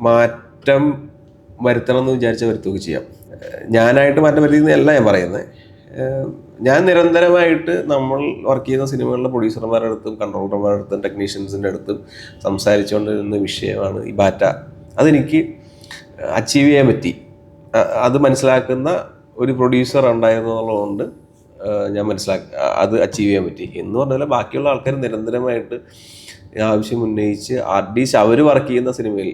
മാറ്റം വരുത്തണം എന്ന് വിചാരിച്ചാൽ വരുത്തുകയൊക്കെ ചെയ്യാം. ഞാനായിട്ട് മാറ്റം വരുത്തിയെന്നല്ല ഞാൻ പറയുന്നത്. ഞാൻ നിരന്തരമായിട്ട് നമ്മൾ വർക്ക് ചെയ്യുന്ന സിനിമകളിലെ പ്രൊഡ്യൂസർമാരുടെ അടുത്തും കൺട്രോളർമാരുടെ അടുത്തും ടെക്നീഷ്യൻസിൻ്റെ അടുത്തും സംസാരിച്ചുകൊണ്ടിരുന്ന വിഷയമാണ് ഈ ബാറ്റ. അതെനിക്ക് അച്ചീവ് ചെയ്യാൻ പറ്റി. അത് മനസ്സിലാക്കുന്ന ഒരു പ്രൊഡ്യൂസർ ഉണ്ടായിരുന്നതുകൊണ്ട് ഞാൻ അത് അച്ചീവ് ചെയ്യാൻ പറ്റി. എന്ന് പറഞ്ഞാൽ ബാക്കിയുള്ള ആൾക്കാർ നിരന്തരമായിട്ട് ആവശ്യം ഉന്നയിച്ച് അറ്റ്ലീസ്റ്റ് അവർ വർക്ക് ചെയ്യുന്ന സിനിമയിൽ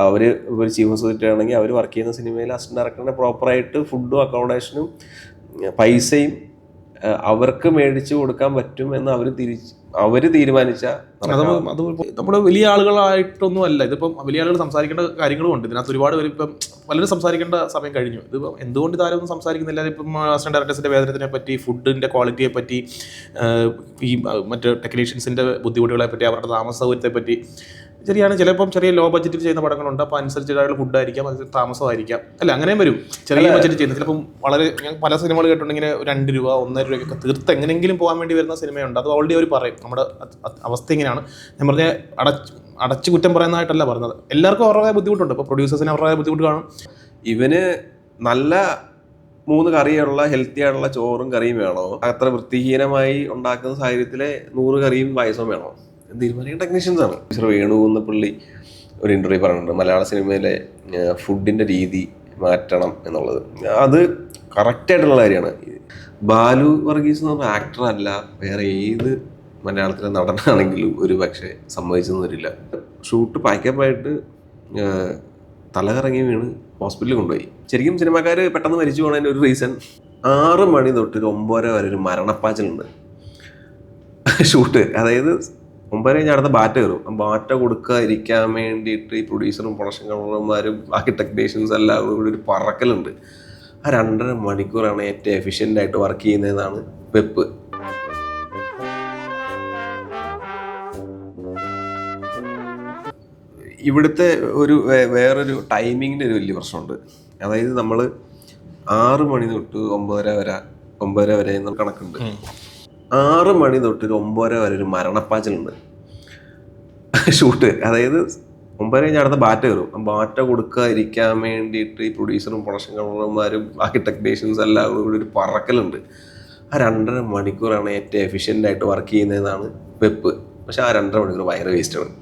അവർ ഒരു ചീഫ് എക്സിക്യൂട്ടീവ് ആണെങ്കിൽ അവർ വർക്ക് ചെയ്യുന്ന സിനിമയിൽ അസിസ്റ്റന്റ് ഡയറക്ടറിനെ പ്രോപ്പറായിട്ട് ഫുഡും അക്കോമഡേഷനും പൈസയും അവർക്ക് മേടിച്ചു കൊടുക്കാൻ പറ്റും എന്ന് അവർ തീരുമാനിച്ച അത് നമ്മുടെ വലിയ ആളുകളായിട്ടൊന്നും അല്ല. ഇതിപ്പം വലിയ ആളുകൾ സംസാരിക്കേണ്ട കാര്യങ്ങളും ഉണ്ട്. ഇതിനകത്ത് ഒരുപാട് പേര് ഇപ്പം പലരും സംസാരിക്കേണ്ട സമയം കഴിഞ്ഞു. ഇതിപ്പം എന്തുകൊണ്ട് ഇതാരൊന്നും സംസാരിക്കുന്നില്ല? ഇപ്പം അസിസ്റ്റന്റ് ഡയറക്ടേഴ്സിന്റെ വേതനത്തിനെ പറ്റി, ഫുഡിന്റെ ക്വാളിറ്റിയെ പറ്റി, ഈ മറ്റ് ടെക്നീഷ്യൻസിന്റെ ബുദ്ധിമുട്ടുകളെ പറ്റി, അവരുടെ താമസ സൗകര്യത്തെ പറ്റി. ശരിയാണ്, ചിലപ്പം ചെറിയ ലോ ബഡ്ജറ്റിൽ ചെയ്യുന്ന പടങ്ങളുണ്ട്. അപ്പോൾ അനുസരിച്ചിട്ടുള്ള ഫുഡായിരിക്കാം, അത് താമസമായിരിക്കാം, അല്ല അങ്ങനെയും വരും. ചെറിയ ബഡ്ജറ്റ് ചെയ്യുന്നത് ചിലപ്പം വളരെ, ഞാൻ പല സിനിമകൾ കേട്ടിട്ടുണ്ടെങ്കിൽ ₹2, ₹1.5 തീർത്ത് എങ്ങനെയെങ്കിലും പോകാൻ വേണ്ടി വരുന്ന സിനിമയുണ്ട്. അത് ഓൾറെഡി അവർ പറയും നമ്മുടെ അവസ്ഥ ഇങ്ങനെയാണ്. ഞാൻ പറഞ്ഞ അടച്ചു കുറ്റം പറയുന്നതായിട്ടല്ല പറഞ്ഞത്. എല്ലാവർക്കും അവരുടേതായ ബുദ്ധിമുട്ടുണ്ട്. ഇപ്പോൾ പ്രൊഡ്യൂസേഴ്സിന് അവരുടേതായ ബുദ്ധിമുട്ട് കാണും. ഇവന് നല്ല 3 കറിയുള്ള ഹെൽത്തി ആയിട്ടുള്ള ചോറും കറിയും വേണോ? അത്ര വൃത്തിഹീനമായി ഉണ്ടാക്കുന്ന സാഹചര്യത്തിലെ 100 കറിയും പായസവും വേണോ? തീരുമാനിക്കുന്ന ടെക്നീഷ്യൻസ് ആണ്. വേണുകുന്നപ്പള്ളി ഒരു ഇന്റർവ്യൂ പറഞ്ഞിട്ടുണ്ട്, മലയാള സിനിമയിലെ ഫുഡിന്റെ രീതി മാറ്റണം എന്നുള്ളത്. അത് കറക്റ്റായിട്ടുള്ള കാര്യമാണ്. ബാലു വർഗീസ് എന്ന് പറഞ്ഞ ആക്ടർ അല്ല, വേറെ ഏത് മലയാളത്തിലെ നടനാണെങ്കിലും ഒരു പക്ഷേ സമ്മതിച്ചെന്ന് വരില്ല. ഷൂട്ട് പാക്കപ്പായിട്ട് തലകറങ്ങി വീണ് ഹോസ്പിറ്റലിൽ കൊണ്ടുപോയി. ശരിക്കും സിനിമാക്കാർ പെട്ടെന്ന് മരിച്ചു പോകുന്നതിൻ്റെ ഒരു റീസൺ 6 മണി തൊട്ട് 9 വരെ ഒരു മരണപ്പാച്ചിലുണ്ട് ഷൂട്ട്. അതായത് 9 കഴിഞ്ഞ് അടുത്ത ബാറ്റ കയറും. ബാറ്റ കൊടുക്കാതിരിക്കാൻ വേണ്ടിയിട്ട് ഈ പ്രൊഡ്യൂസറും പ്രൊഡക്ഷൻ കൺട്രോളർമാരും ബാക്കി ടെക്നീഷ്യൻസ് എല്ലാം കൂടി ഒരു പറക്കലുണ്ട്. ആ 2.5 മണിക്കൂറാണ് ഏറ്റവും എഫിഷ്യൻ്റ് ആയിട്ട് വർക്ക് ചെയ്യുന്നതെന്നാണ് വെപ്പ്. ഇവിടുത്തെ വേറൊരു ടൈമിങ്ങിൻ്റെ ഒരു വലിയ പ്രശ്നമുണ്ട്. അതായത് നമ്മൾ 6 മണി തൊട്ട് 9 വരെ എന്ന കണക്കുണ്ട്. 6 മണി തൊട്ട് 9 വരെ ഒരു മരണപ്പാച്ചിലുണ്ട് ഷൂട്ട്. അതായത് 9 കഴിഞ്ഞ് അടുത്ത ബാറ്റ കയറും. ബാറ്റ കൊടുക്കാതിരിക്കാൻ വേണ്ടിയിട്ട് ഈ പ്രൊഡ്യൂസറും പ്രൊഡക്ഷൻ കൺട്രോളർമാരും ബാക്കി ടെക്നീഷ്യൻസ് എല്ലാം കൂടി ഒരു പറക്കലുണ്ട്. ആ 2.5 മണിക്കൂറാണ് ഏറ്റവും എഫിഷ്യൻ്റ് ആയിട്ട് വർക്ക് ചെയ്യുന്നതെന്നാണ് വെപ്പ്. പക്ഷെ ആ 2.5 മണിക്കൂർ ഭയങ്കര വേസ്റ്റാണ്.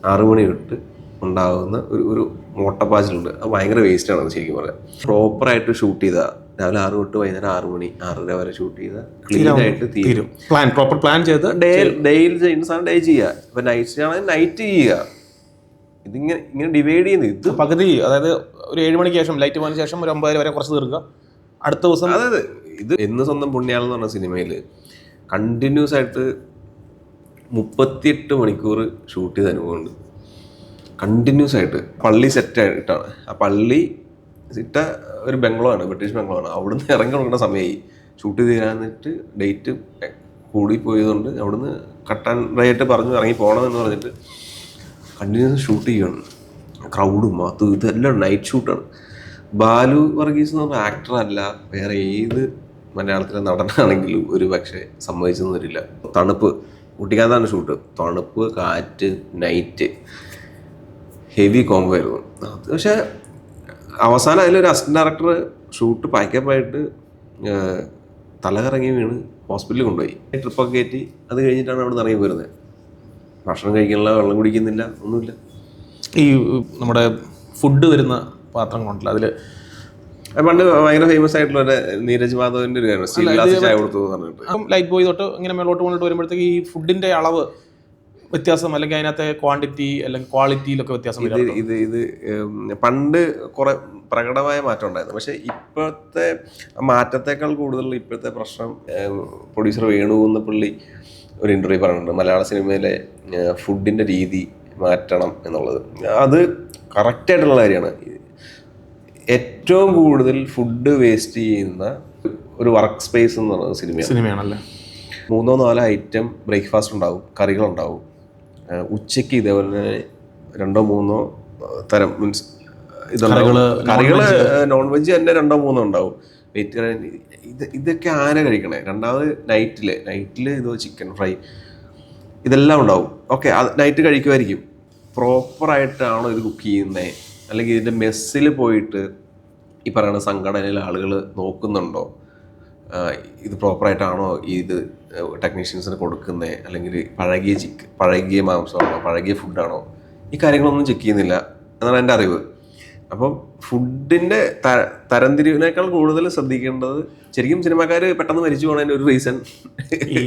6 മണി തൊട്ട് ഉണ്ടാകുന്ന ഒരു മോട്ടപ്പാച്ചിലുണ്ട്. അത് ഭയങ്കര വേസ്റ്റാണ് ശരിക്കും പറയാം. പ്രോപ്പറായിട്ട് ഷൂട്ട് ചെയ്താൽ രാവിലെ 6 തൊട്ട് വൈകുന്നേരം 6 മണി 6:30 വരെ ഷൂട്ട് ചെയ്താൽ ക്ലീൻ ആയിട്ട് തീരും. പ്രോപ്പർ പ്ലാൻ ചെയ്ത് ഡേയിൽ ചെയ്യുന്ന സാധനം ഡേ ചെയ്യുക. ഇപ്പം നൈറ്റിനാണെങ്കിൽ നൈറ്റ് ചെയ്യുക. ഇങ്ങനെ ഡിവൈഡ് ചെയ്യുന്നത് ഇത് പകുതി. അതായത് ഒരു 7 മണിക്ക് ശേഷം ലൈറ്റ് പോയതിനു ശേഷം ഒരു 9 വരെ കുറച്ച് തീർക്കുക. അടുത്ത ദിവസം അതായത് ഇത് എന്ന് സ്വന്തം പുണ്യാളെന്ന് പറഞ്ഞ സിനിമയിൽ കണ്ടിന്യൂസ് ആയിട്ട് 38 മണിക്കൂർ ഷൂട്ട് ചെയ്ത അനുഭവമുണ്ട്. കണ്ടിന്യൂസ് ആയിട്ട് പള്ളി സെറ്റ് ആയിട്ടാണ്. ആ പള്ളി ഇട്ട ഒരു ബംഗ്ലോയാണ്, ബ്രിട്ടീഷ് ബംഗ്ലോയാണ്. അവിടുന്ന് ഇറങ്ങി കൊടുക്കേണ്ട സമയമായി. ഷൂട്ട് ചെയ്തിട്ട് ഡേറ്റ് കൂടി പോയതുകൊണ്ട് അവിടുന്ന് കട്ടാൻ ആയിട്ട് പറഞ്ഞു ഇറങ്ങി പോകണമെന്ന് പറഞ്ഞിട്ട് കണ്ടിന്യൂസ് ഷൂട്ട് ചെയ്യണം. ക്രൗഡും ഇതെല്ലാം നൈറ്റ് ഷൂട്ടാണ്. ബാലു വർഗീസ് എന്ന് പറഞ്ഞ ആക്ടർ അല്ല, വേറെ ഏത് മലയാളത്തിലെ നടനാണെങ്കിലും ഒരു പക്ഷേ സമ്മതിച്ചെന്ന് വരില്ല. തണുപ്പ് കുട്ടിക്കാത്താണ് ഷൂട്ട്. തണുപ്പ്, കാറ്റ്, നൈറ്റ്, ഹെവി കോംബോ ആയിരുന്നു. പക്ഷെ അവസാനം അതിലൊരു അസിസ്റ്റന്റ് ഡയറക്ടർ ഷൂട്ട് പാക്കപ്പായിട്ട് തലകറങ്ങി വീണ് ഹോസ്പിറ്റലിൽ കൊണ്ടുപോയി. ട്രിപ്പൊക്കെ കയറ്റി അത് കഴിഞ്ഞിട്ടാണ് അവിടെ നിന്ന് ഇറങ്ങി പോരുന്നത്. ഭക്ഷണം കഴിക്കുന്നില്ല, വെള്ളം കുടിക്കുന്നില്ല, ഒന്നുമില്ല. ഈ നമ്മുടെ ഫുഡ് വരുന്ന പാത്രം കൊണ്ടല്ല, അതിൽ പണ്ട് ഭയങ്കര ഫേമസ് ആയിട്ടുള്ള ഒരു നീരജ് മാധവന്റെ ഒരു ചായ കൊടുത്തു പറഞ്ഞിട്ട് ലൈറ്റ് ബോയ് തൊട്ട് ഇങ്ങനെ മേലോട്ട് കൊണ്ടിട്ട് വരുമ്പോഴത്തേക്ക് ഈ ഫുഡിന്റെ അളവ് വ്യത്യാസം, അല്ലെങ്കിൽ അതിനകത്തെ ക്വാണ്ടിറ്റി അല്ലെങ്കിൽ ക്വാളിറ്റിയിലൊക്കെ വ്യത്യാസം. ഇത് പണ്ട് കുറെ പ്രകടമായ മാറ്റം ഉണ്ടായിരുന്നു. പക്ഷെ ഇപ്പോഴത്തെ മാറ്റത്തേക്കാൾ കൂടുതൽ ഇപ്പോഴത്തെ പ്രശ്നം പ്രൊഡ്യൂസർ വേണുകുന്നപ്പള്ളി ഒരു ഇന്റർവ്യൂ പറഞ്ഞിട്ടുണ്ട്, മലയാള സിനിമയിലെ ഫുഡിന്റെ രീതി മാറ്റണം എന്നുള്ളത്. അത് കറക്റ്റായിട്ടുള്ള കാര്യമാണ്. ഏറ്റവും കൂടുതൽ ഫുഡ് വേസ്റ്റ് ചെയ്യുന്ന ഒരു വർക്ക് സ്പേസ് എന്ന് പറയുന്നത് സിനിമയാണല്ലേ. 3-4 ഐറ്റം ബ്രേക്ക്ഫാസ്റ്റ് ഉണ്ടാവും, കറികളുണ്ടാവും. ഉച്ചയ്ക്ക് ഇതേപോലെ തന്നെ 2-3 തരം മീൻസ് കറികൾ നോൺ വെജ് തന്നെ 2-3 ഉണ്ടാവും. വെജിറ്റേറിയൻ ഇതൊക്കെ ആന കഴിക്കണേ. രണ്ടാമത് നൈറ്റിൽ ഇത് ചിക്കൻ ഫ്രൈ ഇതെല്ലാം ഉണ്ടാവും. ഓക്കെ, അത് നൈറ്റ് കഴിക്കുമായിരിക്കും. പ്രോപ്പറായിട്ടാണോ ഇത് കുക്ക് ചെയ്യുന്നത്, അല്ലെങ്കിൽ ഇതിൻ്റെ മെസ്സിൽ പോയിട്ട് ഈ പറയുന്ന സംഘടനയിലെ ആളുകൾ നോക്കുന്നുണ്ടോ, ഇത് പ്രോപ്പറായിട്ടാണോ ഇത് ടെക്നീഷ്യൻസിന് കൊടുക്കുന്നത്, അല്ലെങ്കിൽ പഴകിയ മാംസമാണോ, പഴകിയ ഫുഡാണോ, ഈ കാര്യങ്ങളൊന്നും ചെക്ക് ചെയ്യുന്നില്ല എന്നാണ് എൻ്റെ അറിവ്. അപ്പം ഫുഡിൻ്റെ തരംതിരിവിനേക്കാൾ കൂടുതൽ ശ്രദ്ധിക്കേണ്ടത് ശരിക്കും സിനിമാക്കാർ പെട്ടെന്ന് മരിച്ചു പോകുന്നതിൻ്റെ ഒരു റീസൺ ഈ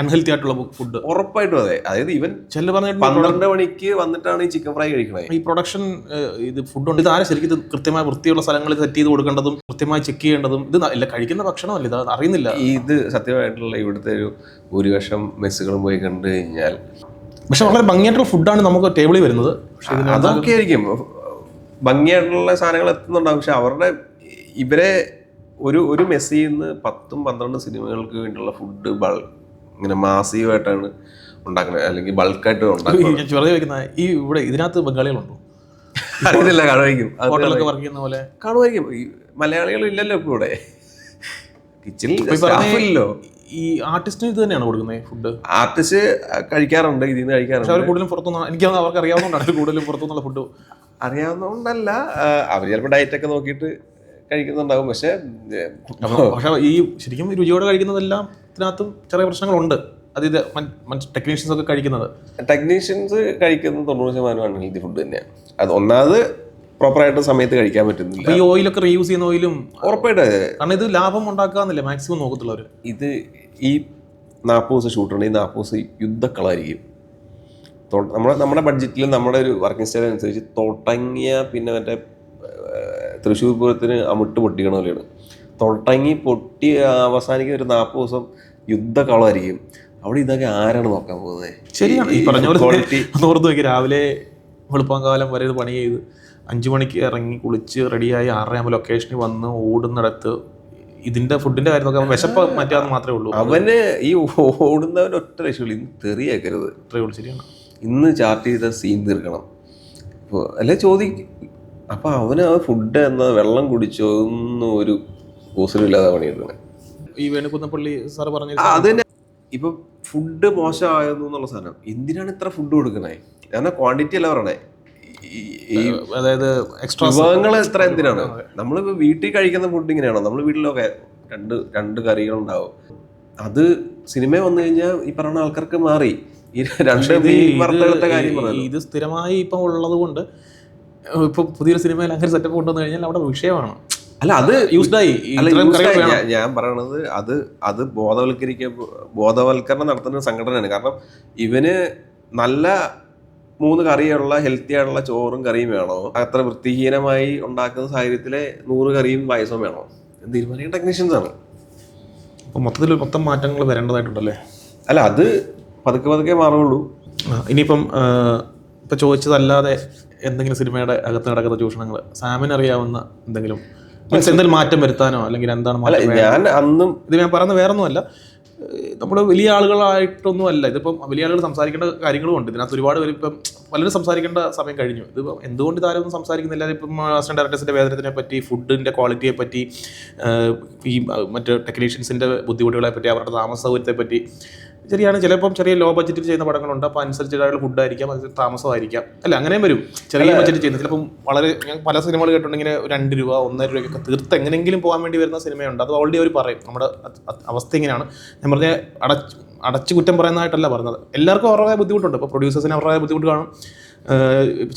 അൺഹെൽത്തി ആയിട്ടുള്ള ഫുഡ്. ഉറപ്പായിട്ടും അതെ. അതായത് ഇവൻ 12 മണിക്ക് വന്നിട്ടാണ് ഈ ചിക്കൻ ഫ്രൈ കഴിക്കണത്. ഈ പ്രൊഡക്ഷൻ ഇത് ഫുഡുണ്ട്, ഇത് ആരെ ശരിക്കും ഇത് കൃത്യമായി വൃത്തിയുള്ള സ്ഥലങ്ങളിൽ സെറ്റ് ചെയ്ത് കൊടുക്കേണ്ടതും കൃത്യമായി ചെക്ക് ചെയ്യേണ്ടതും ഇത് അല്ല കഴിക്കുന്ന ഭക്ഷണമല്ല, ഇത് അറിയുന്നില്ല. ഇത് സത്യമായിട്ടുള്ള ഇവിടുത്തെ ഒരു ഭൂരിപക്ഷം മെസ്സുകളും പോയി കണ്ടു കഴിഞ്ഞാൽ പക്ഷെ വളരെ ഭംഗിയായിട്ടുള്ള ഫുഡാണ് നമുക്ക് ടേബിളിൽ വരുന്നത്. അതൊക്കെ ആയിരിക്കും ഭംഗിയായിട്ടുള്ള സാധനങ്ങൾ എത്തുന്നുണ്ടാവും. പക്ഷെ ഇവരെ ഒരു മെസ്സിൽ നിന്ന് 10-12 സിനിമകൾക്ക് വേണ്ടിയുള്ള ഫുഡ് ഇങ്ങനെ മാസീവായിട്ടാണ് ഉണ്ടാക്കുന്നത്, അല്ലെങ്കിൽ ബൾക്കായിട്ട് ഉണ്ടാക്കുന്നത്. ഈ ഇവിടെ ഇതിനകത്ത് ബംഗാളികളുണ്ടോ? അറിയില്ല, കാണുമായിരിക്കും. ഹോട്ടലൊക്കെ വർക്ക് ചെയ്യുന്ന പോലെ കാണുമായിരിക്കും. ഈ മലയാളികൾ ഇല്ലല്ലോ ഇപ്പൊ ഇവിടെ കിച്ചണിലോ. ഈ ആർട്ടിസ്റ്റിന് ഇത് തന്നെയാണ് കൊടുക്കുന്നത് ഫുഡ്? ആർട്ടിസ്റ്റ് കഴിക്കാറുണ്ട്, ഇതിൽ നിന്ന് കഴിക്കാറുണ്ട്. അവർ കൂടുതലും പുറത്തുനിന്ന്, എനിക്ക് അവർക്ക് അറിയാവുന്നതുകൊണ്ടാണ് കൂടുതലും പുറത്തുനിന്നുള്ള ഫുഡ് അറിയാവുന്നതുകൊണ്ടല്ല, അവർ ചിലപ്പോൾ ഡയറ്റൊക്കെ നോക്കിയിട്ട് കഴിക്കുന്നുണ്ടാവും. പക്ഷെ ഈ ശരിക്കും രുചിയോടെ കഴിക്കുന്നതെല്ലാം ഇതിനകത്തും ചെറിയ പ്രശ്നങ്ങളുണ്ട്. അത് ഇത് ടെക്നീഷ്യൻസ് ഒക്കെ കഴിക്കുന്നത്, ടെക്നീഷ്യൻസ് കഴിക്കുന്നത് 90% അൺഹെൽത്തി ഫുഡ് തന്നെയാണ്. അത് ഒന്നാമത് പ്രോപ്പറായിട്ട് സമയത്ത് കഴിക്കാൻ പറ്റുന്നില്ല. ഈ ഓയിലൊക്കെ റീയൂസ് ചെയ്യുന്ന ഓയിലും ഉറപ്പായിട്ട്, കാരണം ഇത് ലാഭം ഉണ്ടാക്കാന്നില്ല മാക്സിമം നോക്കത്തുള്ളവർ. ഇത് ഈ 40 ദിവസം ഷൂട്ടുണ്ട്, ഈ 40 ദിവസം യുദ്ധക്കളായിരിക്കും. നമ്മുടെ ബഡ്ജറ്റിൽ നമ്മുടെ ഒരു വർക്കിംഗ് സ്റ്റൈൽ അനുസരിച്ച് തൊട്ടങ്ങിയ പിന്നെ മറ്റേ തൃശ്ശൂർ പൂരത്തിന് അമിട്ട് പൊട്ടിക്കണ പോലെയാണ്. തൊട്ടങ്ങി പൊട്ടി അവസാനിക്കുന്ന ഒരു 40 ദിവസം യുദ്ധക്കളമായിരിക്കും. അവിടെ ഇതൊക്കെ ആരാണ് നോക്കാൻ പോകുന്നത്? ശരിയാണ്, ഈ പറഞ്ഞ പോലെ ഓർത്ത് നോക്കി രാവിലെ വെളുപ്പാങ്കാലം വരെ ഇത് പണി ചെയ്ത് 5 മണിക്ക് ഇറങ്ങി കുളിച്ച് റെഡിയായി 6:30 ആകുമ്പോൾ ലൊക്കേഷനിൽ വന്ന് ഓടുന്നിടത്ത് ഇതിന്റെ ഫുഡിന്റെ കാര്യം നോക്കാൻ വിശപ്പ് മാറ്റാന്ന് മാത്രമേ ഉള്ളൂ. അവന് ഈ ഓടുന്നവൻ ഒറ്റ രക്ഷയുള്ളൂ, ഇന്ന് തെറിയേക്കരുത്. അത്രയേ ഉള്ളൂ. ശരിയാണ്, ഇന്ന് ചാർട്ട് ചെയ്ത സീൻ തീർക്കണം. ഇപ്പോൾ അല്ലെ ചോദിക്കും. അപ്പം അവന് ആ ഫുഡ് എന്നാ വെള്ളം കുടിച്ചോ ഒന്നും ഒരു കൂസലില്ലാതെ പണിയെടുക്കണേ. ഈ വേണുകുന്നപ്പള്ളി സാർ പറഞ്ഞ അതിന് ഇപ്പം ഫുഡ് മോശമായെന്നുള്ള സാധനം എന്തിനാണ് ഇത്ര ഫുഡ് കൊടുക്കുന്നത്? കാരണം ക്വാണ്ടിറ്റി അല്ല പറയണേ, അതായത് എക്സ്ട്രാ വിഭവങ്ങൾ എത്ര എന്തിനാണ്? നമ്മളിപ്പോൾ വീട്ടിൽ കഴിക്കുന്ന ഫുഡ് ഇങ്ങനെയാണോ? നമ്മൾ വീട്ടിലൊക്കെ രണ്ട് കറികളുണ്ടാവും. അത് സിനിമ വന്നു കഴിഞ്ഞാൽ ഈ പറയുന്ന ആൾക്കാർക്ക് മാറി ഈ 2 മീൻ വറുത്തെടുത്ത കാര്യം പറഞ്ഞു. ഇത് സ്ഥിരമായി ഇപ്പം ഉള്ളത് കൊണ്ട് ഇപ്പൊ പുതിയൊരു സിനിമയിൽ അങ്ങനെ സെറ്റപ്പ് കൊണ്ടുവന്നു കഴിഞ്ഞാൽ അവിടെ വിഷയമാണ്. അല്ല, അത് യൂസ്ഡായി. ഞാൻ പറയണത് അത് ബോധവൽക്കരണം നടത്തുന്ന സംഘടനയാണ്. കാരണം ഇവന് നല്ല 3 കറിയുള്ള ഹെൽത്തി ആയിട്ടുള്ള ചോറും കറിയും വേണോ, അത്ര വൃത്തിഹീനമായി ഉണ്ടാക്കുന്ന സാഹചര്യത്തിലെ 100 കറിയും പായസവും വേണോ എന്ന് തീരുമാനിക്കുന്ന ടെക്നീഷ്യൻസ് ആണ്. അപ്പൊ മൊത്തം മാറ്റങ്ങൾ വരേണ്ടതായിട്ടുണ്ടല്ലേ? അല്ല, അത് പതുക്കെ മാറുള്ളൂ. ഇനിയിപ്പം ഇപ്പൊ ചോദിച്ചതല്ലാതെ എന്തെങ്കിലും സിനിമയുടെ അകത്ത് നടക്കുന്ന ചൂഷണങ്ങൾ സാമിന് അറിയാവുന്ന എന്തെങ്കിലും മാറ്റം വരുത്താനോ അല്ലെങ്കിൽ എന്താണ് ഇത് ഞാൻ പറയുന്നത് വേറൊന്നുമല്ല. നമ്മൾ വലിയ ആളുകളായിട്ടൊന്നും അല്ല, ഇതിപ്പം വലിയ ആളുകൾ സംസാരിക്കേണ്ട കാര്യങ്ങളും ഉണ്ട് ഇതിനകത്ത്. ഒരുപാട് പേര് ഇപ്പം പലരും സംസാരിക്കേണ്ട സമയം കഴിഞ്ഞു. ഇതിപ്പം എന്തുകൊണ്ട് ഇതാരൊന്നും സംസാരിക്കുന്നില്ല? ഇപ്പം അസിസ്റ്റന്റ് ഡയറക്ടേഴ്സിന്റെ വേതനത്തിനെ പറ്റി, ഫുഡിന്റെ ക്വാളിറ്റിയെ പറ്റി, ഈ മറ്റ് ടെക്നീഷ്യൻസിന്റെ ബുദ്ധിമുട്ടുകളെ പറ്റി, അവരുടെ താമസ സൗകര്യത്തെ പറ്റി. ശരിയാണ്, ചിലപ്പം ചെറിയ ലോ ബഡ്ജറ്റിൽ ചെയ്യുന്ന പടങ്ങളുണ്ട്, അപ്പോൾ അനുസരിച്ചിട്ടുള്ള ഫുഡായിരിക്കാം, അത് താമസമായിരിക്കാം, അല്ല അങ്ങനെയും വരും. ചെറിയ ബഡ്ജറ്റ് ചെയ്യുന്നത് ചിലപ്പം വളരെ, ഞാൻ പല സിനിമകൾ കേട്ടിട്ടുണ്ടെങ്കിൽ 2 രൂപ 1.5 രൂപയൊക്കെ തീർത്ത് എങ്ങനെയെങ്കിലും പോകാൻ വേണ്ടി വരുന്ന സിനിമയുണ്ട്. അത് ഓൾറെഡി അവർ പറയും നമ്മുടെ അവസ്ഥ ഇങ്ങനെയാണ്. ഞാൻ പറഞ്ഞ അടച്ചു കുറ്റം പറയുന്നതായിട്ടല്ല പറഞ്ഞത്. എല്ലാവർക്കും അവരുടെ ബുദ്ധിമുട്ടുണ്ട്. ഇപ്പോൾ പ്രൊഡ്യൂസേഴ്സിന് അവരുടെ ബുദ്ധിമുട്ട് കാണും.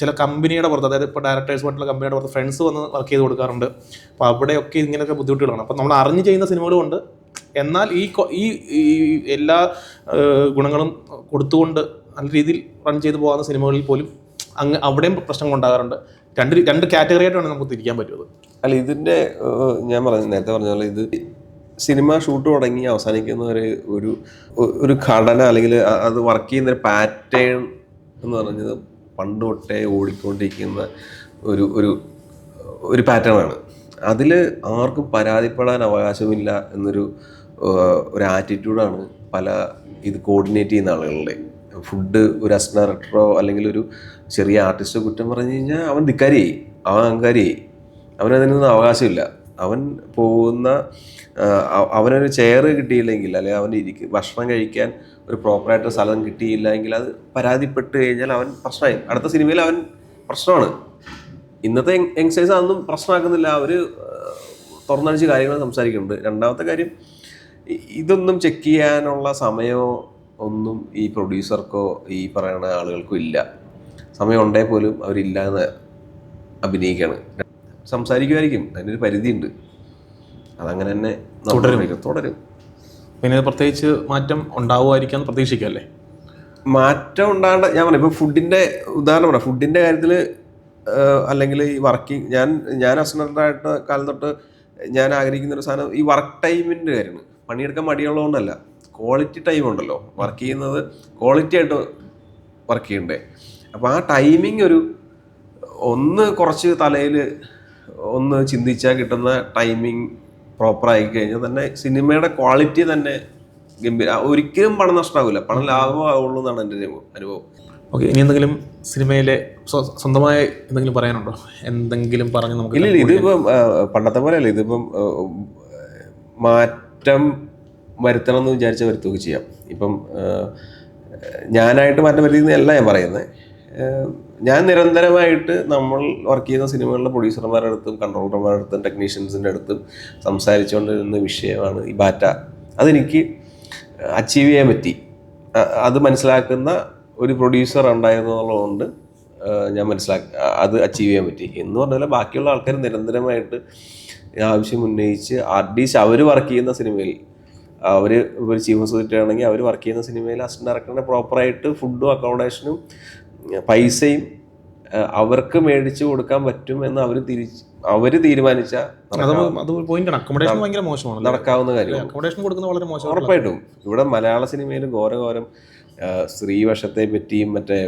ചില കമ്പനിയുടെ പുറത്ത്, അതായത് ഇപ്പോൾ ഡയറക്ടേഴ്സ് പോയിട്ടുള്ള കമ്പനിയുടെ പുറത്ത് ഫ്രണ്ട്സ് വന്ന് വർക്ക് ചെയ്ത് കൊടുക്കാറുണ്ട്. അപ്പോൾ അവിടെയൊക്കെ ഇങ്ങനെയൊക്കെ ബുദ്ധിമുട്ടുകളാണ്. അപ്പോൾ നമ്മൾ അറിഞ്ഞ് ചെയ്യുന്ന സിനിമകളുമുണ്ട്. എന്നാൽ ഈ എല്ലാ ഗുണങ്ങളും കൊടുത്തുകൊണ്ട് നല്ല രീതിയിൽ റൺ ചെയ്ത് പോകുന്ന സിനിമകളിൽ പോലും അവിടെയും പ്രശ്നങ്ങൾ ഉണ്ടാകാറുണ്ട്. രണ്ട് കാറ്റഗറി ആയിട്ടാണ് നമുക്ക് തിരിക്കാൻ പറ്റുന്നത്. അല്ല, ഇതിൻ്റെ ഞാൻ നേരത്തെ പറഞ്ഞ പോലെ ഇത് സിനിമ ഷൂട്ട് തുടങ്ങി അവസാനിക്കുന്ന ഒരു ഘടന, അല്ലെങ്കിൽ അത് വർക്ക് ചെയ്യുന്നൊരു പാറ്റേൺ എന്ന് പറഞ്ഞത് പണ്ട് തൊട്ടേ ഓടിക്കൊണ്ടിരിക്കുന്ന ഒരു പാറ്റേണാണ്. അതിൽ ആർക്കും പരാതിപ്പെടാൻ അവകാശമില്ല എന്നൊരു ആറ്റിറ്റ്യൂഡാണ് ഇത് കോർഡിനേറ്റ് ചെയ്യുന്ന ആളുകളുടെ. ഫുഡ് ഒരു അസിസ്റ്റന്റ് ഡയറക്ടറോ അല്ലെങ്കിൽ ഒരു ചെറിയ ആർട്ടിസ്റ്റോ കുറ്റം പറഞ്ഞു കഴിഞ്ഞാൽ അവൻ ധിക്കാരിയായി, അവൻ അഹങ്കാരിയായി, അവനതിനൊന്നും അവകാശമില്ല. അവൻ പോകുന്ന അവനൊരു ചെയർ കിട്ടിയില്ലെങ്കിൽ, അല്ലെങ്കിൽ അവന് ഭക്ഷണം കഴിക്കാൻ ഒരു പ്രോപ്പറായിട്ട് സ്ഥലം കിട്ടിയില്ല എങ്കിൽ അത് പരാതിപ്പെട്ട് കഴിഞ്ഞാൽ അവൻ പ്രശ്നമായി. അടുത്ത സിനിമയിൽ അവൻ പ്രശ്നമാണ്. ഇന്നത്തെ യങ്സ്റ്റേഴ്സ് അതൊന്നും പ്രശ്നമാക്കുന്നില്ല. അവർ തുറന്നടിച്ച് കാര്യങ്ങൾ സംസാരിക്കുന്നുണ്ട്. രണ്ടാമത്തെ കാര്യം, ഇതൊന്നും ചെക്ക് ചെയ്യാനുള്ള സമയമോ ഒന്നും ഈ പ്രൊഡ്യൂസർക്കോ ഈ പറയുന്ന ആളുകൾക്കും ഇല്ല. സമയം ഉണ്ടേ പോലും അവരില്ല എന്ന് അഭിനയിക്കുകയാണ്. സംസാരിക്കുമായിരിക്കും, അതിനൊരു പരിധിയുണ്ട്. അതങ്ങനെ തന്നെ തുടരും. പിന്നെ പ്രത്യേകിച്ച് മാറ്റം ഉണ്ടാവുമായിരിക്കാം പ്രതീക്ഷിക്കല്ലേ? മാറ്റം ഉണ്ടാകേണ്ട, ഞാൻ പറഞ്ഞു ഇപ്പോൾ ഫുഡിൻ്റെ ഉദാഹരണം പറയാം. ഫുഡിൻ്റെ കാര്യത്തിൽ അല്ലെങ്കിൽ ഈ വർക്കിംഗ്, ഞാൻ അസിസ്റ്റൻ്റായിട്ട് കാലം തൊട്ട് ഞാൻ ആഗ്രഹിക്കുന്ന ഒരു സാധനം ഈ വർക്ക് ടൈമിൻ്റെ കാര്യമാണ്. പണിയെടുക്കാൻ മടിയുള്ളതുകൊണ്ടല്ല, ക്വാളിറ്റി ടൈം ഉണ്ടല്ലോ. വർക്ക് ചെയ്യുന്നത് ക്വാളിറ്റി ആയിട്ട് വർക്ക് ചെയ്യണ്ടേ. അപ്പോൾ ആ ടൈമിങ് ഒന്ന് കുറച്ച് തലയിൽ ഒന്ന് ചിന്തിച്ചാൽ കിട്ടുന്ന ടൈമിങ് പ്രോപ്പറായി കഴിഞ്ഞാൽ തന്നെ സിനിമയുടെ ക്വാളിറ്റി തന്നെ ഗംഭീര. ഒരിക്കലും പണം നഷ്ടമാവില്ല, പണം ലാഭമാവുള്ളൂ എന്നാണ് എൻ്റെ അനുഭവം. ഓക്കെ, ഇനി എന്തെങ്കിലും സിനിമയിലെ സ്വന്തമായി എന്തെങ്കിലും പറയാനുണ്ടോ? എന്തെങ്കിലും പറഞ്ഞ് നമുക്ക് ഇല്ല, ഇതിപ്പം പണ്ടത്തെ പോലെയല്ല. ഇതിപ്പം മാറ്റം വരുത്തണം എന്ന് വിചാരിച്ചാൽ വരുത്തുകയൊക്കെ ചെയ്യാം. ഇപ്പം ഞാനായിട്ട് മാറ്റം വരുത്തുന്നതല്ല ഞാൻ പറയുന്നത്. ഞാൻ നിരന്തരമായിട്ട് നമ്മൾ വർക്ക് ചെയ്യുന്ന സിനിമകളിലെ പ്രൊഡ്യൂസർമാരുടെ അടുത്തും കൺട്രോളർമാരുടെ അടുത്തും ടെക്നീഷ്യൻസിൻ്റെ അടുത്തും സംസാരിച്ചുകൊണ്ടിരുന്ന വിഷയമാണ് ഈ ബാറ്റ. അതെനിക്ക് അച്ചീവ് ചെയ്യാൻ പറ്റി. അത് മനസ്സിലാക്കുന്ന ഒരു പ്രൊഡ്യൂസർ ഉണ്ടായിരുന്നതുകൊണ്ട് ഞാൻ അത് അച്ചീവ് ചെയ്യാൻ പറ്റി. എന്ന് പറഞ്ഞാൽ ബാക്കിയുള്ള ആൾക്കാർ നിരന്തരമായിട്ട് ആവശ്യം ഉന്നയിച്ച് അറ്റ്ലീസ്റ്റ് അവർ വർക്ക് ചെയ്യുന്ന സിനിമയിൽ, അവർ ഒരു ചീഫ് എക്സിക്യൂട്ടീവ് ആണെങ്കിൽ അവർ വർക്ക് ചെയ്യുന്ന സിനിമയിൽ അസിസ്റ്റന്റ് ഡയറക്ടറിനെ പ്രോപ്പറായിട്ട് ഫുഡും അക്കോമഡേഷനും പൈസയും അവർക്ക് മേടിച്ചു കൊടുക്കാൻ പറ്റും എന്ന് അവർ തീരുമാനിച്ചാൽ നടക്കാവുന്ന കാര്യം. ഉറപ്പായിട്ടും ഇവിടെ മലയാള സിനിമയിൽ ഘോരഘോരം സ്ത്രീവശത്തെ പറ്റിയും മറ്റേ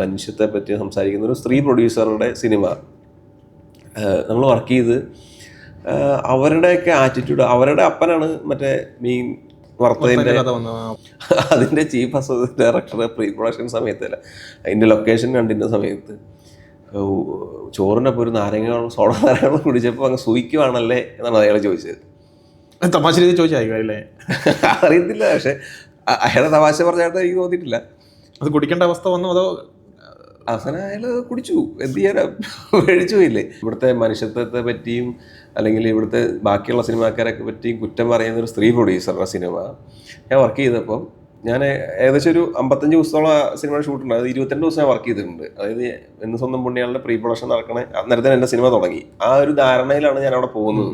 മനുഷ്യത്തെ പറ്റിയും സംസാരിക്കുന്ന ഒരു സ്ത്രീ പ്രൊഡ്യൂസറുടെ സിനിമ നമ്മൾ വർക്ക് ചെയ്ത് അവരുടെയൊക്കെ ആറ്റിറ്റ്യൂഡ്, അവരുടെ അപ്പനാണ് മറ്റേ മീൻ വറുത്തതിൻ്റെ അതിൻ്റെ ചീഫ് അസോസിയേറ്റ് ഡയറക്ടറെ പ്രീ പ്രൊഡക്ഷൻ സമയത്തല്ല, അതിൻ്റെ ലൊക്കേഷൻ കണ്ടിൻ്റെ സമയത്ത് ചോറിനൊപ്പം ഒരു സോഡ നാരങ്ങളും കുടിച്ചപ്പോൾ അങ്ങ് സൂയിക്കുവാണല്ലേ എന്നാണ് അയാൾ ചോദിച്ചത്. തമാശ രീതി ചോദിച്ചായില്ലേ? അറിയത്തില്ല, പക്ഷെ അയാളെ തമാശ പറഞ്ഞായിട്ട് എനിക്ക് തോന്നിയിട്ടില്ല. അത് കുടിക്കേണ്ട അവസ്ഥ വന്നു അതോ? അവസാനം അയാൾ കുടിച്ചു, എന്ത് ചെയ്യാനാ, മേടിച്ചു പോയില്ലേ. ഇവിടുത്തെ മനുഷ്യത്വത്തെ പറ്റിയും അല്ലെങ്കിൽ ഇവിടുത്തെ ബാക്കിയുള്ള സിനിമാക്കാരൊക്കെ പറ്റിയും കുറ്റം പറയുന്ന ഒരു സ്ത്രീ പ്രൊഡ്യൂസറുടെ സിനിമ ഞാൻ വർക്ക് ചെയ്തപ്പം ഞാൻ ഏകദേശം ഒരു 55 ദിവസത്തോളം സിനിമ ഷൂട്ടുണ്ട്. അത് 22 ദിവസം ഞാൻ വർക്ക് ചെയ്തിട്ടുണ്ട്. അതായത് എന്ന് സ്വന്തം പുണ്യാളുടെ പ്രീ പ്രൊഡക്ഷൻ നടക്കണേ അന്നേരത്തെ എൻ്റെ സിനിമ തുടങ്ങി. ആ ഒരു ധാരണയിലാണ് ഞാൻ അവിടെ പോകുന്നത്.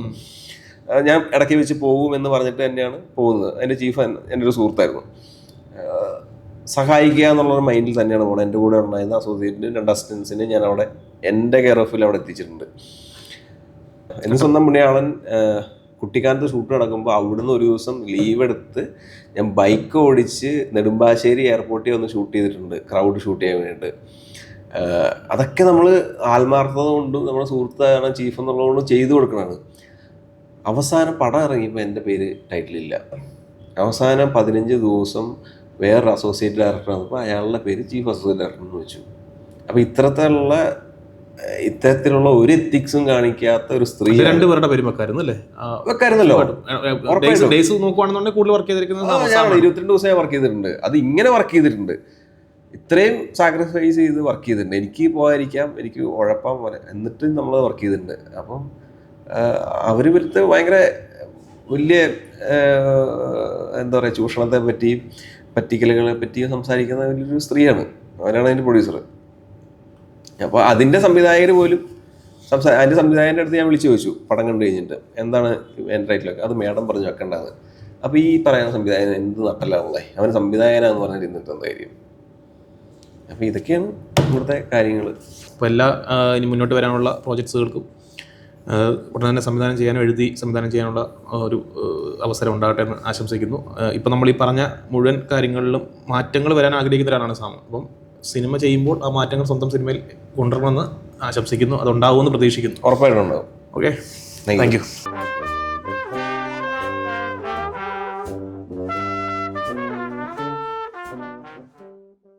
ഞാൻ ഇടയ്ക്ക് വെച്ച് പോകും എന്ന് പറഞ്ഞിട്ട് തന്നെയാണ് പോകുന്നത്. എൻ്റെ ചീഫ് എൻ്റെ ഒരു സുഹൃത്തായിരുന്നു. സഹായിക്കുക എന്നുള്ളൊരു മൈൻഡിൽ തന്നെയാണ് പോകുന്നത്. എൻ്റെ കൂടെ ഉണ്ടായിരുന്ന അസോസിയേറ്റിന് 2 അസിസ്റ്റൻസിന് ഞാൻ അവിടെ എൻ്റെ കെയർ ഓഫിൽ അവിടെ എത്തിച്ചിട്ടുണ്ട്. എന്ന് സ്വന്തം പുണ്യാളൻ കുട്ടിക്കാലത്ത് ഷൂട്ട് നടക്കുമ്പോൾ അവിടുന്ന് ഒരു ദിവസം ലീവ് എടുത്ത് ഞാൻ ബൈക്ക് ഓടിച്ച് നെടുമ്പാശ്ശേരി എയർപോർട്ടിൽ ഒന്ന് ഷൂട്ട് ചെയ്തിട്ടുണ്ട്, ക്രൗഡ് ഷൂട്ട് ചെയ്യാൻ വേണ്ടിയിട്ട്. അതൊക്കെ നമ്മൾ ആത്മാർത്ഥത കൊണ്ടും നമ്മുടെ സുഹൃത്താണ് ചീഫ് എന്നുള്ളതുകൊണ്ടും ചെയ്തു കൊടുക്കണതാണ്. അവസാനം പടം ഇറങ്ങിയപ്പോൾ എൻ്റെ പേര് ടൈറ്റിലില്ല. അവസാനം 15 ദിവസം വേറൊരു അസോസിയേറ്റ് ഡയറക്ടർ വന്നപ്പോൾ അയാളുടെ പേര് ചീഫ് അസോസിയേറ്റ് ഡയറക്ടർ എന്ന് വെച്ചു. അപ്പോൾ ഇത്തരത്തിലുള്ള ഒരു എത്തിക്സും കാണിക്കാത്ത ഒരു സ്ത്രീ. 2 പേരുടെ പേര് വെക്കായിരുന്നല്ലോ. കൂടുതൽ വർക്ക് ചെയ്തിരിക്കുന്നത് 22 ദിവസം ഞാൻ വർക്ക് ചെയ്തിട്ടുണ്ട്. അത് ഇങ്ങനെ വർക്ക് ചെയ്തിട്ടുണ്ട്, ഇത്രയും സാക്രിഫൈസ് ചെയ്ത് വർക്ക് ചെയ്തിട്ടുണ്ട്. എനിക്ക് പോകാതിരിക്കാം, എനിക്ക് ഉഴപ്പാൻ പോലെ, എന്നിട്ടും നമ്മൾ വർക്ക് ചെയ്തിട്ടുണ്ട്. അപ്പം അവർ വരുത്ത് ഭയങ്കര വലിയ എന്താ പറയുക, ചൂഷണത്തെ പറ്റിയും പറ്റിക്കലുകളെ പറ്റിയും സംസാരിക്കുന്ന വലിയൊരു സ്ത്രീയാണ്. അവരാണ് അതിൻ്റെ പ്രൊഡ്യൂസർ. അപ്പോൾ അതിൻ്റെ സംവിധായകർ പോലും അതിൻ്റെ സംവിധായകൻ്റെ അടുത്ത് ഞാൻ വിളിച്ചു ചോദിച്ചു പടം കണ്ടു കഴിഞ്ഞിട്ട് എന്താണ് എൻ്റെ റൈറ്റിലൊക്കെ. അത് മേഡം പറഞ്ഞു വെക്കേണ്ടത്. അപ്പോൾ ഈ പറയുന്ന സംവിധായകൻ എന്ത് നട്ടലാണല്ലേ, അവൻ സംവിധായകനാന്ന് പറഞ്ഞിട്ട് ഇരുന്നിട്ട് എന്തായിരിക്കും. അപ്പോൾ ഇതൊക്കെയാണ് ഇവിടുത്തെ കാര്യങ്ങൾ. അപ്പോൾ ഇനി മുന്നോട്ട് വരാനുള്ള പ്രോജക്ട്സുകൾക്കും ഉടനെ തന്നെ സംവിധാനം ചെയ്യാനുള്ള ഒരു അവസരം ഉണ്ടാകട്ടെ എന്ന് ആശംസിക്കുന്നു. ഇപ്പം നമ്മൾ ഈ പറഞ്ഞ മുഴുവൻ കാര്യങ്ങളിലും മാറ്റങ്ങൾ വരാൻ ആഗ്രഹിക്കുന്ന ഒരാളാണ് സാം. അപ്പം സിനിമ ചെയ്യുമ്പോൾ ആ മാറ്റങ്ങൾ സ്വന്തം സിനിമയിൽ കൊണ്ടുവരണമെന്ന് ആശംസിക്കുന്നു. അതുണ്ടാവുമെന്ന് പ്രതീക്ഷിക്കുന്നു. ഉറപ്പായിട്ടുണ്ടാവും. Okay, thank U.